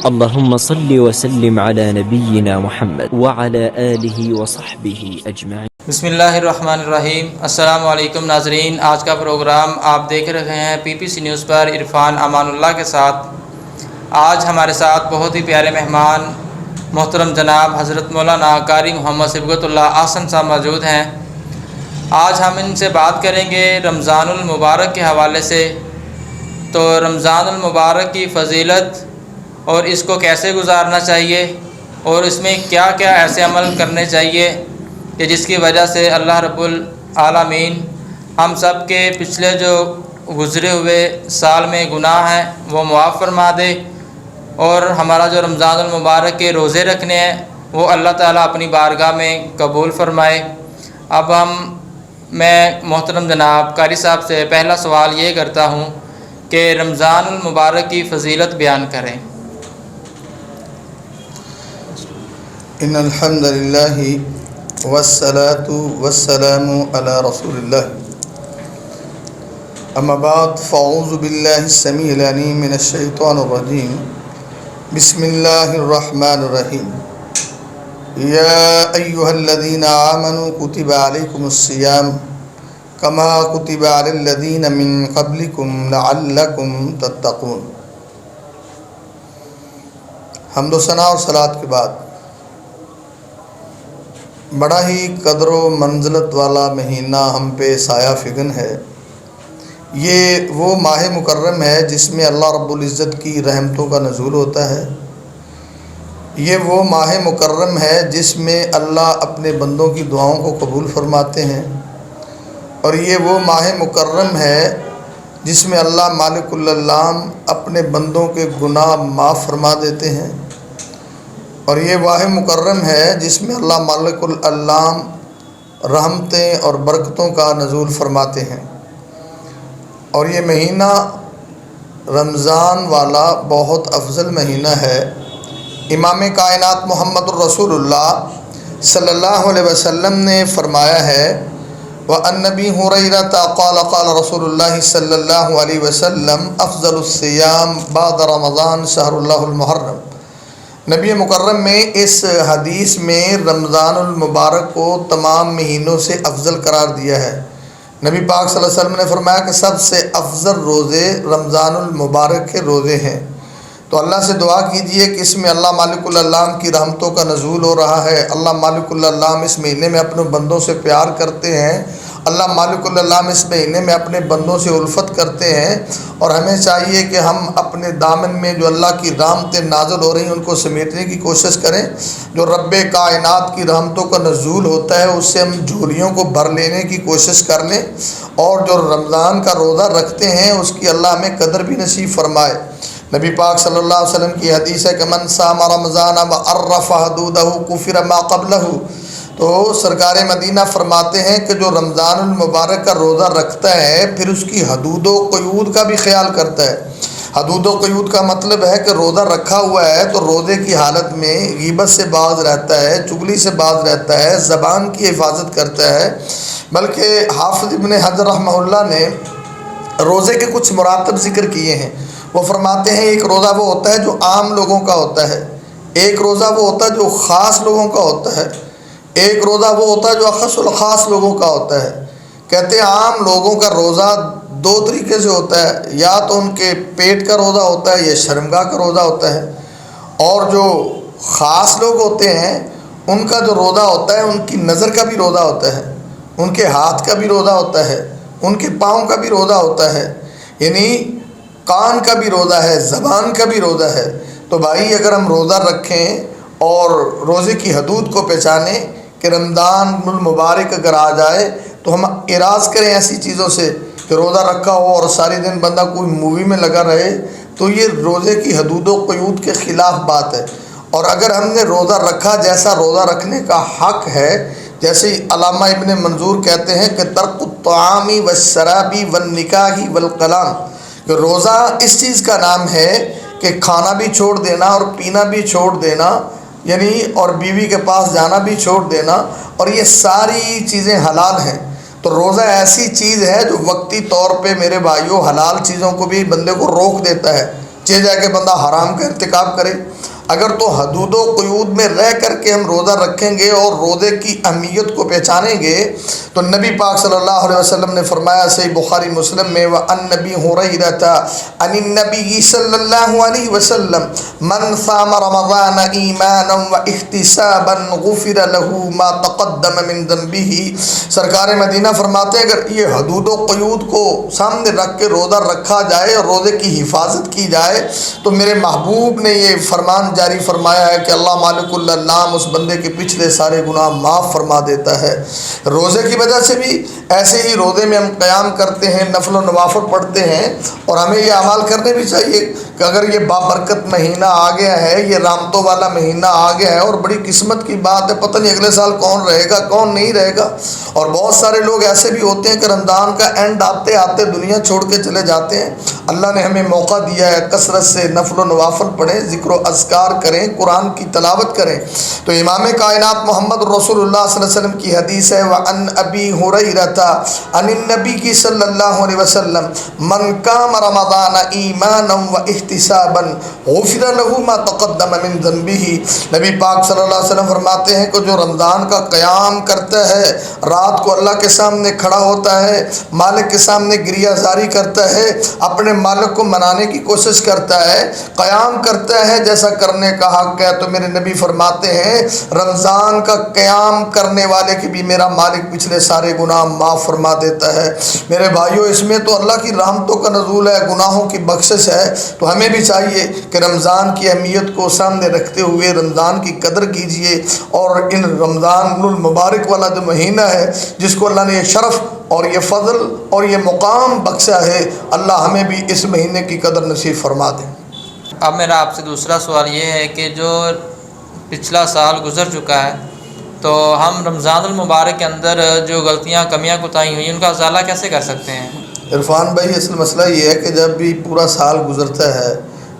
اللهم صل وسلم على نبينا محمد وعلى آله وصحبه أجمعين۔ بسم اللہ الرحمن الرحیم۔ السلام علیکم ناظرین، آج کا پروگرام آپ دیکھ رہے ہیں پی پی سی نیوز پر عرفان امان اللہ کے ساتھ۔ آج ہمارے ساتھ بہت ہی پیارے مہمان محترم جناب حضرت مولانا قاری محمد صبغت اللہ احسن صاحب موجود ہیں۔ آج ہم ان سے بات کریں گے رمضان المبارک کے حوالے سے۔ تو رمضان المبارک کی فضیلت اور اس کو کیسے گزارنا چاہیے اور اس میں کیا کیا ایسے عمل کرنے چاہیے کہ جس کی وجہ سے اللہ رب العالمین ہم سب کے پچھلے جو گزرے ہوئے سال میں گناہ ہیں وہ معاف فرما دے، اور ہمارا جو رمضان المبارک کے روزے رکھنے ہیں وہ اللہ تعالیٰ اپنی بارگاہ میں قبول فرمائے۔ اب میں محترم جناب قاری صاحب سے پہلا سوال یہ کرتا ہوں کہ رمضان المبارک کی فضیلت بیان کریں۔ ان الحمد للہ والصلاة والسلام علی رسول اللہ، اما بعد فاعوذ باللہ السمیع العلیم من الشیطان الرجیم، بسم اللہ الرحمن الرحیم۔ یا ایہا الذین آمنوا کتب علیکم الصیام کما کتب علی الذین من قبلکم لعلکم تتقون۔ حمد و ثنا اور صلاۃ کے بعد بڑا ہی قدر و منزلت والا مہینہ ہم پہ سایہ فگن ہے۔ یہ وہ ماہ مکرم ہے جس میں اللہ رب العزت کی رحمتوں کا نزول ہوتا ہے۔ یہ وہ ماہ مکرم ہے جس میں اللہ اپنے بندوں کی دعاؤں کو قبول فرماتے ہیں، اور یہ وہ ماہ مکرم ہے جس میں اللہ مالک العلام اپنے بندوں کے گناہ معاف فرما دیتے ہیں، اور یہ ماہ مکرم ہے جس میں اللہ مالک العلام رحمتیں اور برکتوں کا نزول فرماتے ہیں۔ اور یہ مہینہ رمضان والا بہت افضل مہینہ ہے۔ امام کائنات محمد الرسول اللہ صلی اللہ علیہ وسلم نے فرمایا ہے، وَعَنْ نَبِي هُرَيْرَةَ قَالَ قَالَ رَسُولُ اللَّهِ صلی اللہ علیہ وسلم افضل الصیام بعد رمضان شہر اللہ المحرم۔ نبی مکرم میں اس حدیث میں رمضان المبارک کو تمام مہینوں سے افضل قرار دیا ہے۔ نبی پاک صلی اللہ علیہ وسلم نے فرمایا کہ سب سے افضل روزے رمضان المبارک کے روزے ہیں۔ تو اللہ سے دعا کیجئے کہ اس میں اللہ مالک العلام کی رحمتوں کا نزول ہو رہا ہے۔ اللہ مالک العلام اس مہینے میں اپنے بندوں سے پیار کرتے ہیں۔ اللہ مالک العلام اس مہینے میں اپنے بندوں سے الفت کرتے ہیں، اور ہمیں چاہیے کہ ہم اپنے دامن میں جو اللہ کی رحمتیں نازل ہو رہی ہیں ان کو سمیٹنے کی کوشش کریں۔ جو رب کائنات کی رحمتوں کا نزول ہوتا ہے اس سے ہم جھولیوں کو بھر لینے کی کوشش کر لیں، اور جو رمضان کا روزہ رکھتے ہیں اس کی اللہ ہمیں قدر بھی نصیب فرمائے۔ نبی پاک صلی اللہ علیہ وسلم کی حدیث ہے کہ من صام رمضان وعرف حدودہ کفر ما قبلہ۔ تو سرکار مدینہ فرماتے ہیں کہ جو رمضان المبارک کا روزہ رکھتا ہے پھر اس کی حدود و قیود کا بھی خیال کرتا ہے۔ حدود و قیود کا مطلب ہے کہ روزہ رکھا ہوا ہے تو روزے کی حالت میں غیبت سے باز رہتا ہے، چغلی سے باز رہتا ہے، زبان کی حفاظت کرتا ہے۔ بلکہ حافظ ابن حجر رحمہ اللہ نے روزے کے کچھ مراتب ذکر کیے ہیں۔ وہ فرماتے ہیں ایک روزہ وہ ہوتا ہے جو عام لوگوں کا ہوتا ہے، ایک روزہ وہ ہوتا ہے جو خاص لوگوں کا ہوتا ہے، ایک روزہ وہ ہوتا ہے جو اخص الخاص لوگوں کا ہوتا ہے۔ کہتے ہیں عام لوگوں کا روزہ دو طریقے سے ہوتا ہے، یا تو ان کے پیٹ کا روزہ ہوتا ہے یا شرمگاہ کا روزہ ہوتا ہے، اور جو خاص لوگ ہوتے ہیں ان کا جو روزہ ہوتا ہے ان کی نظر کا بھی روزہ ہوتا ہے، ان کے ہاتھ کا بھی روزہ ہوتا ہے، ان کے پاؤں کا بھی روزہ ہوتا ہے، یعنی کان کا بھی روزہ ہے، زبان کا بھی روزہ ہے۔ تو بھائی اگر ہم روزہ رکھیں اور روزے کی حدود کو پہچانیں کہ رمضان المبارک اگر آ جائے تو ہم اعراض کریں ایسی چیزوں سے کہ روزہ رکھا ہو اور سارے دن بندہ کوئی مووی میں لگا رہے، تو یہ روزے کی حدود و قیود کے خلاف بات ہے۔ اور اگر ہم نے روزہ رکھا جیسا روزہ رکھنے کا حق ہے، جیسے علامہ ابن منظور کہتے ہیں کہ ترک الطعام والشراب والنکاح والکلام، کہ روزہ اس چیز کا نام ہے کہ کھانا بھی چھوڑ دینا اور پینا بھی چھوڑ دینا، یعنی اور بیوی کے پاس جانا بھی چھوڑ دینا، اور یہ ساری چیزیں حلال ہیں۔ تو روزہ ایسی چیز ہے جو وقتی طور پہ میرے بھائیوں حلال چیزوں کو بھی بندے کو روک دیتا ہے، چاہے جا کے بندہ حرام کا ارتکاب کرے۔ اگر تو حدود و قیود میں رہ کر کے ہم روزہ رکھیں گے اور روزے کی اہمیت کو پہچانیں گے تو نبی پاک صلی اللہ علیہ وسلم نے فرمایا صحیح بخاری مسلم میں وَعن نبی ہریرہ عن النبی صلی اللہ علیہ وسلم من صام رمضان ایمانا واحتسابا غفر له ما تقدم من ذنبہ۔ سرکار مدینہ فرماتے ہیں اگر یہ حدود و قیود کو سامنے رکھ کے روزہ رکھا جائے اور روزے کی حفاظت کی جائے تو میرے محبوب نے یہ فرمان جاری فرمایا ہے کہ اللہ مالک النام اس بندے کے پچھلے سارے گناہ معاف فرما دیتا ہے۔ روزے کی وجہ سے بھی ایسے ہی روزے میں ہم قیام کرتے ہیں، نفل و نوافل پڑھتے ہیں، اور ہمیں یہ اعمال کرنے بھی چاہیے کہ اگر یہ بابرکت مہینہ آ گیا ہے، یہ رحمتوں والا مہینہ آ گیا ہے، اور بڑی قسمت کی بات ہے، پتہ نہیں اگلے سال کون رہے گا کون نہیں رہے گا۔ اور بہت سارے لوگ ایسے بھی ہوتے ہیں کہ رمضان کا اینڈ آتے آتے دنیا چھوڑ کے چلے جاتے ہیں۔ اللہ نے ہمیں موقع دیا ہے کثرت سے نفل و نوافل پڑھیں، ذکر و اذکار کریں، قرآن کی تلاوت کریں۔ تو امام کائنات محمد رسول اللہ صلی اللہ علیہ وسلم کی حدیث ہے وعن ابی ہریرہ عن النبی صلی اللہ علیہ وسلم من قام رمضان ایمانا واحتسابا غفر له ما تقدم من ذنبہ۔ نبی پاک صلی اللہ علیہ وسلم فرماتے ہیں کہ جو رمضان کا قیام کرتا ہے، رات کو اللہ کے سامنے کھڑا ہوتا ہے، مالک کے سامنے گریہ زاری کرتا ہے، اپنے مالک کو منانے کی کوشش کرتا ہے، قیام کرتا ہے جیسا کرنے کا حق ہے، تو میرے نبی فرماتے ہیں رمضان کا قیام کرنے والے کی بھی میرا مالک پچھلے سارے گناہ معاف فرما دیتا ہے۔ میرے بھائیوں اس میں تو اللہ کی رحمتوں کا نزول ہے، گناہوں کی بخشش ہے۔ تو ہمیں بھی چاہیے کہ رمضان کی اہمیت کو سامنے رکھتے ہوئے رمضان کی قدر کیجئے، اور ان رمضان المبارک والا جو مہینہ ہے جس کو اللہ نے یہ شرف اور یہ فضل اور یہ مقام بخشا ہے، اللہ ہمیں بھی اس مہینے کی قدر نصیب فرما دے۔ اب میرا آپ سے دوسرا سوال یہ ہے کہ جو پچھلا سال گزر چکا ہے تو ہم رمضان المبارک کے اندر جو غلطیاں کمیاں کوتاہی ہوئی ان کا ازالہ کیسے کر سکتے ہیں؟ عرفان بھائی اصل مسئلہ یہ ہے کہ جب بھی پورا سال گزرتا ہے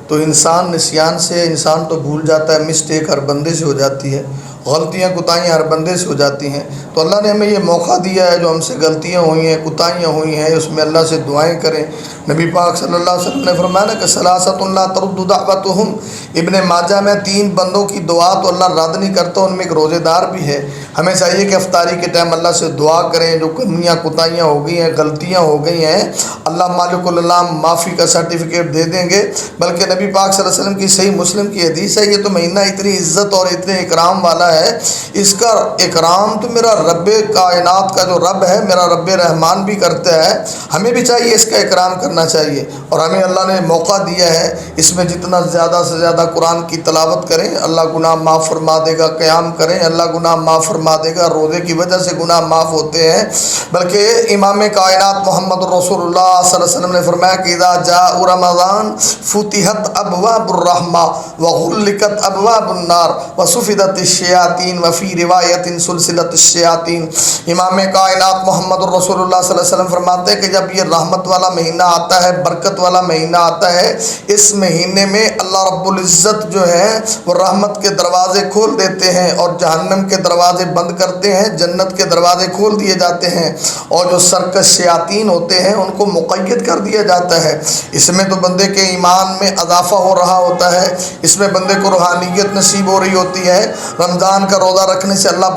تو انسان نسیان سے انسان تو بھول جاتا ہے، مسٹیک ہر بندے سے ہو جاتی ہے، غلطیاں کوتاہیاں ہر بندے سے ہو جاتی ہیں۔ تو اللہ نے ہمیں یہ موقع دیا ہے جو ہم سے غلطیاں ہوئی ہیں، کوتاہیاں ہوئی ہیں، اس میں اللہ سے دعائیں کریں۔ نبی پاک صلی اللہ علیہ وسلم نے فرمایا نا کہ ثلاثۃ لا ترد دعوتہم، ابن ماجہ میں 3 بندوں کی دعا تو اللہ رد نہیں کرتا، ان میں ایک روزے دار بھی ہے۔ ہمیں چاہیے کہ افطاری کے ٹائم اللہ سے دعا کریں، جو کمیاں کوتاہیاں ہو گئی ہیں، غلطیاں ہو گئی ہیں، اللہ مالک العلام معافی کا سرٹیفکیٹ دے دیں گے۔ بلکہ نبی پاک صلی اللہ علیہ وسلم کی صحیح مسلم کی حدیث ہے یہ تو مہینہ اتنی عزت اور اتنے اکرام والا ہے، اس کا اکرام تو میرا رب کائنات کا جو رب ہے، میرا رب رحمان بھی کرتا ہے، ہمیں بھی چاہیے اس کا اکرام کرنا چاہیے۔ اور ہمیں اللہ نے موقع دیا ہے، اس میں جتنا زیادہ سے زیادہ قرآن کی تلاوت کریں اللہ گناہ معاف فرما دے گا، قیام کریں اللہ گناہ معاف فرما دے گا، روزے کی وجہ سے گناہ معاف ہوتے ہیں۔ بلکہ امام کائنات محمد رسول اللہ صلی اللہ علیہ وسلم نے فرمایا کہ اذا جاء رمضان فتحت ابواب الرحمہ وغلقت ابواب النار وصفدت الشیاطین وفی روایت سلسلۃ الشیاطین۔ امام کائنات محمد رسول اللہ صلی اللہ علیہ وسلم فرماتے ہیں کہ جب یہ رحمت والا مہینہ آتا ہے، برکت والا مہینہ آتا ہے، اس مہینے میں اللہ رب العزت جو ہے وہ رحمت کے دروازے کھول دیتے ہیں اور جہنم کے دروازے بند کرتے ہیں، جنت کے دروازے کھول دیے جاتے ہیں، اور جو سرکش شیاطین ہوتے ہیں ان کو مقید کر دیا جاتا ہے۔ اس میں تو بندے کے ایمان میں اضافہ ہو رہا ہوتا ہے، اس میں بندے کو روحانیت نصیب ہو رہی ہوتی ہے۔ رمضان کا روزہ رکھنے سے اللہ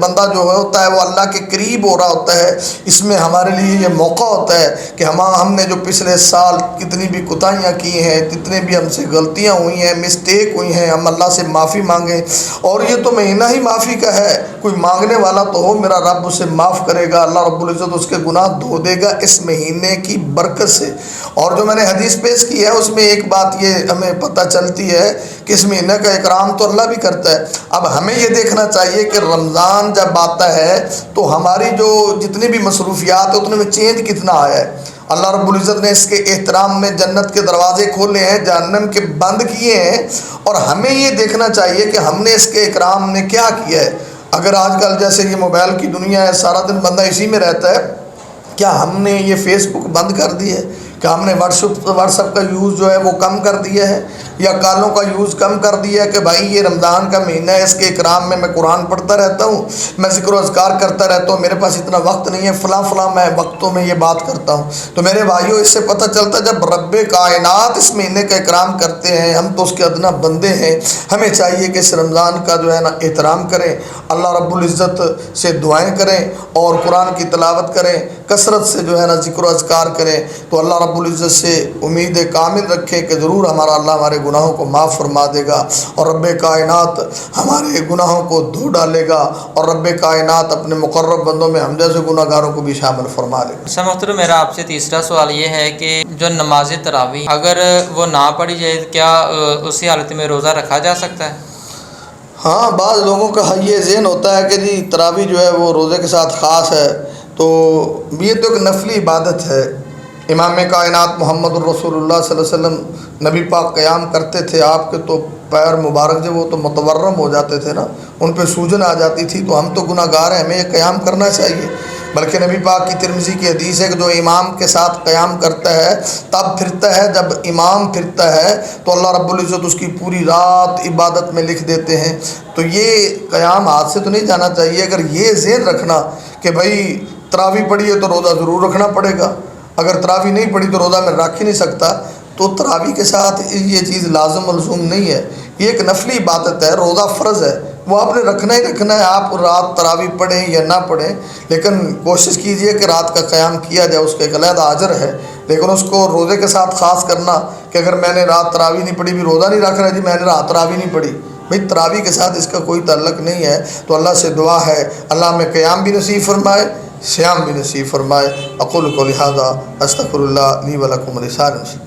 بندہ جو ہوتا ہے وہ اللہ کے قریب ہو رہا ہوتا ہے۔ اس میں ہمارے لیے یہ موقع ہوتا ہے کہ ہم نے جو پچھلے سال کتنی بھی کوتاہیاں کی ہیں، جتنے بھی ہم سے غلطیاں ہوئی ہیں، مسٹیک ہوئی ہیں، ہم اللہ سے معافی مانگیں۔ اور یہ تو مہینہ ہی معافی کا ہے، کوئی مانگنے والا تو ہو، میرا رب اسے معاف کرے گا، اللہ رب العزت اس کے گناہ دھو دے گا اس مہینے کی برکت سے۔ اور جو میں نے حدیث پیش کی ہے اس میں ایک بات یہ ہمیں پتہ چلتی ہے کہ اس مہینے کا اکرام تو اللہ بھی کرتا ہے۔ اب ہمیں یہ دیکھنا چاہیے کہ رمضان جب آتا ہے تو ہماری جو جتنی بھی مصروفیات ہیں اتنے میں چینج کتنا آیا ہے۔ اللہ رب العزت نے اس کے احترام میں جنت کے دروازے کھولے ہیں، جہنم کے بند کیے ہیں، اور ہمیں یہ دیکھنا چاہیے کہ ہم نے اس کے اکرام میں کیا کیا ہے۔ اگر آج کل جیسے یہ موبائل کی دنیا ہے، سارا دن بندہ اسی میں رہتا ہے، کیا ہم نے یہ فیس بک بند کر دی ہے؟ کہ ہم نے واٹس ایپ کا یوز جو ہے وہ کم کر دیا ہے؟ یا کالوں کا یوز کم کر دیا کہ بھائی یہ رمضان کا مہینہ ہے، اس کے اکرام میں قرآن پڑھتا رہتا ہوں، میں ذکر و اذکار کرتا رہتا ہوں، میرے پاس اتنا وقت نہیں ہے، فلاں فلاں میں وقتوں میں یہ بات کرتا ہوں. تو میرے بھائیوں اس سے پتہ چلتا ہے جب رب کائنات اس مہینے کا اکرام کرتے ہیں، ہم تو اس کے ادنا بندے ہیں، ہمیں چاہیے کہ اس رمضان کا جو ہے نا احترام کریں، اللہ رب العزت سے دعائیں کریں اور قرآن کی تلاوت کریں، کثرت سے جو ہے نا ذکر و اذکار کریں. تو اللہ رب العزت سے امید کامل رکھیں کہ ضرور اللہ ہمارے گناہوں کو معاف فرما دے گا اور رب کائنات ہمارے گناہوں کو دھو ڈالے گا اور رب کائنات اپنے مقرب بندوں میں ہم جیسے گناہ گاروں کو بھی شامل فرما لے گا. محترم میرا آپ سے تیسرا سوال یہ ہے کہ جو نماز تراویح اگر وہ نہ پڑھی جائے کیا اسی حالت میں روزہ رکھا جا سکتا ہے؟ ہاں، بعض لوگوں کا یہ ذہن ہوتا ہے کہ جی تراویح جو ہے وہ روزے کے ساتھ خاص ہے، تو یہ تو ایک نفلی عبادت ہے. امام کائنات محمد الرسول اللہ صلی اللہ علیہ وسلم نبی پاک قیام کرتے تھے، آپ کے تو پیر مبارک جو وہ تو متورم ہو جاتے تھے نا، ان پہ سوجن آ جاتی تھی. تو ہم تو گناہ گار ہیں، ہمیں یہ قیام کرنا چاہیے. بلکہ نبی پاک کی ترمذی کی حدیث ہے کہ جو امام کے ساتھ قیام کرتا ہے تب پھرتا ہے، جب امام پھرتا ہے تو اللہ رب العزت اس کی پوری رات عبادت میں لکھ دیتے ہیں. تو یہ قیام ہاتھ سے تو نہیں جانا چاہیے. اگر یہ ذہن رکھنا کہ بھائی تراویح پڑھی ہے تو روزہ ضرور رکھنا پڑے گا، اگر تراویح نہیں پڑھی تو روزہ میں رکھ ہی نہیں سکتا، تو تراویح کے ساتھ یہ چیز لازم ملزوم نہیں ہے. یہ ایک نفلی عبادت ہے، روزہ فرض ہے، وہ آپ نے رکھنا ہی رکھنا ہے. آپ رات تراویح پڑھیں یا نہ پڑھیں، لیکن کوشش کیجئے کہ رات کا قیام کیا جائے، اس کا ایک علیحدہ اجر ہے. لیکن اس کو روزے کے ساتھ خاص کرنا کہ اگر میں نے رات تراویح نہیں پڑھی بھی روزہ نہیں رکھ رہا جی میں نے رات تراویح نہیں پڑھی، بھئی تراویح کے ساتھ اس کا کوئی تعلق نہیں ہے. تو اللہ سے دعا ہے اللہ ہمیں قیام بھی نصیب فرمائے، صیام بھی نصیب فرمائے. اقول قولی ھذا استغفر اللہ لی ولکم ولسائر المسلمین.